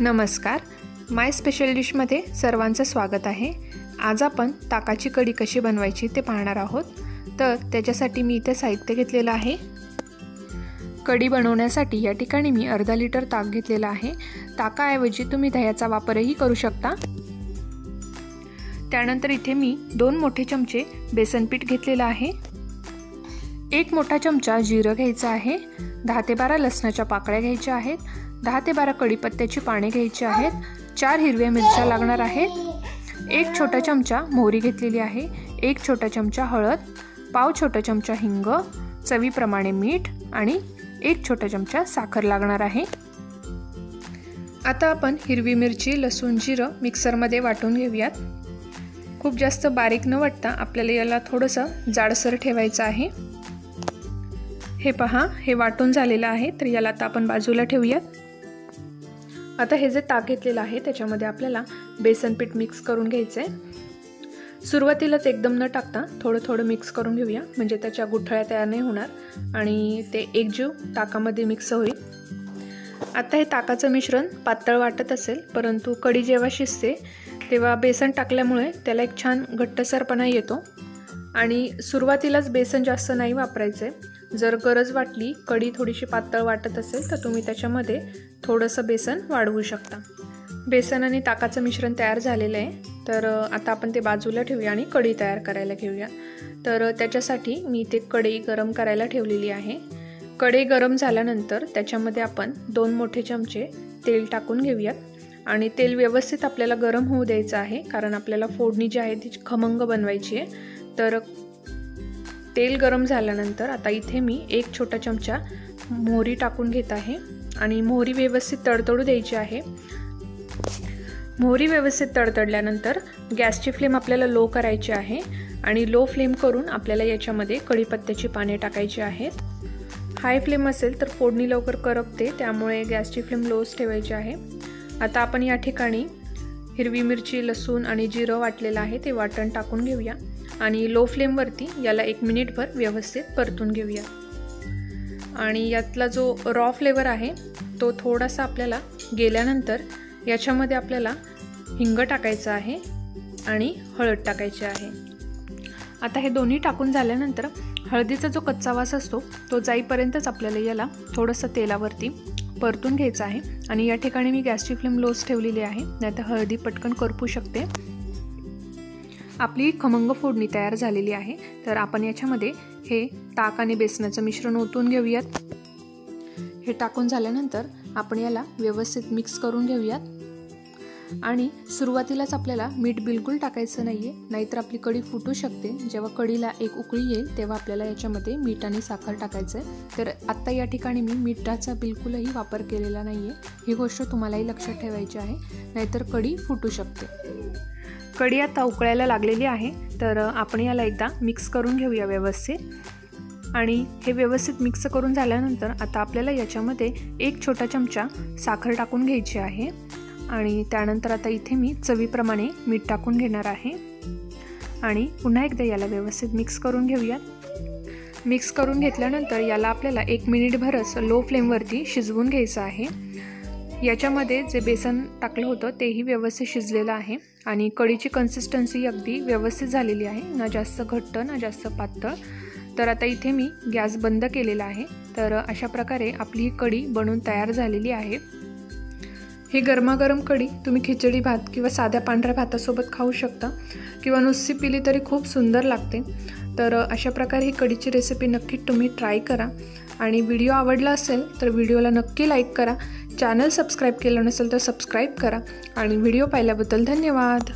नमस्कार, माय स्पेशल डिशमध्ये सर्वांचं स्वागत आहे। आज आपण ताकाची कढी कशी बनवायची ते पाहणार आहोत। तर त्याच्यासाठी मी इथे साहित्य घेतलेलं आहे। कढी बनवण्यासाठी या ठिकाणी मी अर्धा लिटर ताक घेतलेलं आहे। ताकाऐवजी तुम्ही दह्याचा वापरही करू शकता। त्यानंतर इथे मी 2 मोठे चमचे बेसन पीठ घेतलेलं आहे। 1 मोठा चमचा जिरं घ्यायचं आहे। 10 ते 12 लसणाच्या पाकळ्या घ्यायच्या आहेत। 10 ते 12 कढीपत्त्याची पाने घ्यायची आहेत। 4 हिरव्या मिरच्या लागणार आहेत। 1 छोटा चमचा मोहरी घेतलेली आहे। 1 छोटा चमचा हळद, पाव छोटा चमचा हिंग, चवीप्रमाणे मीठ आणि 1 छोटा चमचा साखर लागणार आहे। आता आपण हिरवी मिरची, लसूण, जिरं मिक्सरमध्ये वाटून घेऊयात। खूप जास्त बारीक न वाटता आपल्याला याला थोडंसं जाडसर ठेवायचं आहे। हे पहा, हे वाटून झालेलं आहे, तर याला आता आपण बाजूला ठेवूयात। आता हे जे ताक घेतलेलं आहे त्याच्यामध्ये आपल्याला बेसन पीठ मिक्स करून घ्यायचं आहे। सुरुवातीलाच एकदम न टाकता थोडं थोडं मिक्स करून घेऊया, म्हणजे त्याच्या गुठळ्या तयार नाही होणार आणि ते एकजीव ताकामध्ये मिक्स होईल। आता हे ताकाचं मिश्रण पातळ वाटत असेल, परंतु कढी जेव्हा शिजते तेव्हा बेसन टाकल्यामुळे त्याला एक छान घट्टसरपणा येतो आणि सुरुवातीलाच बेसन जास्त नाही वापरायचे। जर गरज वाटली, कढी थोडीशी पातळ वाटत असेल तर तुम्ही त्याच्यामध्ये थोडंसं बेसन वाढवू शकता। बेसन आणि ताकाचं मिश्रण तयार झालेलं आहे, तर आता आपण ते बाजूला ठेवूया आणि कढी तयार करायला घेऊया। तर त्याच्यासाठी मी ते कढई गरम करायला ठेवलेली आहे। कढई गरम झाल्यानंतर त्याच्यामध्ये आपण 2 मोठे चमचे तेल टाकून घेऊयात आणि तेल व्यवस्थित आपल्याला गरम होऊ द्यायचं आहे, कारण आपल्याला फोडणी जी आहे ती खमंग बनवायची आहे। तर तेल गरम झाल्यानंतर आता इथे मी 1 छोटा चमचा मोहरी टाकून घेत आहे आणि मोहरी व्यवस्थित तडतडू द्यायची आहे। मोहरी व्यवस्थित तडतडल्यानंतर गॅसची फ्लेम आपल्याला लो करायची आहे आणि लो फ्लेम करून आपल्याला याच्यामध्ये कढीपत्त्याची पाने टाकायची आहेत। हाय फ्लेम असेल तर फोडणी लवकर करपते, त्यामुळे गॅसची फ्लेम लोच ठेवायची आहे। आता आपण या ठिकाणी हिरवी मिरची, लसूण आणि जिरं वाटलेलं आहे ते वाटण टाकून घेऊया आणि लो फ्लेमवरती याला 1 मिनिटभर व्यवस्थित परतून घेऊया। आणि यातला जो रॉ फ्लेवर आहे तो थोडासा आपल्याला गेल्यानंतर याच्यामध्ये आपल्याला हिंग टाकायचं आहे आणि हळद टाकायची आहे। आता हे दोन्ही टाकून झाल्यानंतर हळदीचा जो कच्चा वास असतो तो जाईपर्यंतच आपल्याला याला थोडंसं तेलावरती परतून घ्यायचं आहे आणि या ठिकाणी मी गॅसची फ्लेम लोच ठेवलेली आहे, नाहीतर हळदी पटकन करपू शकते। आपली खमंग फोडणी तयार झालेली आहे, तर आपण याच्यामध्ये हे ताक आणि बेसनाचं मिश्रण ओतून घेऊयात। हे टाकून झाल्यानंतर आपण याला व्यवस्थित मिक्स करून घेऊयात आणि सुरुवातीलाच आपल्याला मीठ बिलकुल टाकायचं नाहीये, नाहीतर आपली कढी फुटू शकते। जेव्हा कढीला एक उकळी येईल तेव्हा आपल्याला याच्यामध्ये मीठ आणि साखर टाकायचं आहे। तर आत्ता या ठिकाणी मी मिठाचा बिलकुलही वापर केलेला नाहीये, ही गोष्ट तुम्हालाही लक्षात ठेवायची आहे, नाहीतर कढी फुटू शकते। कढी आता उकळायला लागलेली आहे, तर आपण याला एकदा मिक्स करून घेऊया व्यवस्थित। आणि हे व्यवस्थित मिक्स करून झाल्यानंतर आता आपल्याला याच्यामध्ये 1 छोटा चमचा साखर टाकून घ्यायची आहे आणि त्यानंतर आता इथे मी चवीप्रमाणे मीठ टाकून घेणार आहे आणि पुन्हा एकदा याला व्यवस्थित मिक्स करून घेऊयात। मिक्स करून घेतल्यानंतर याला आपल्याला 1 मिनिटभरच लो फ्लेमवरती शिजवून घ्यायचं आहे। याच्यामध्ये जे बेसन टाकलं होतं तेही व्यवस्थित शिजलेलं आहे आणि कढीची कन्सिस्टन्सी अगदी व्यवस्थित झालेली आहे, ना जास्त घट्ट ना जास्त पातळ। तर आता इथे मी गॅस बंद केलेला आहे। तर अशा प्रकारे आपली ही कढी बनवून तयार झालेली आहे। ही गरमागरम कढी तुम्ही खिचडी भात किंवा साध्या पांढऱ्या भातासोबत खाऊ शकता किंवा नुसती पिली तरी खूप सुंदर लागते। तर अशा प्रकारे ही कढीची रेसिपी नक्की तुम्ही ट्राय करा आणि व्हिडिओ आवडला असेल तर व्हिडिओला नक्की लाईक करा। चॅनल सबस्क्राईब केलं नसेल तर सबस्क्राईब करा आणि व्हिडिओ पाहिल्याबद्दल धन्यवाद।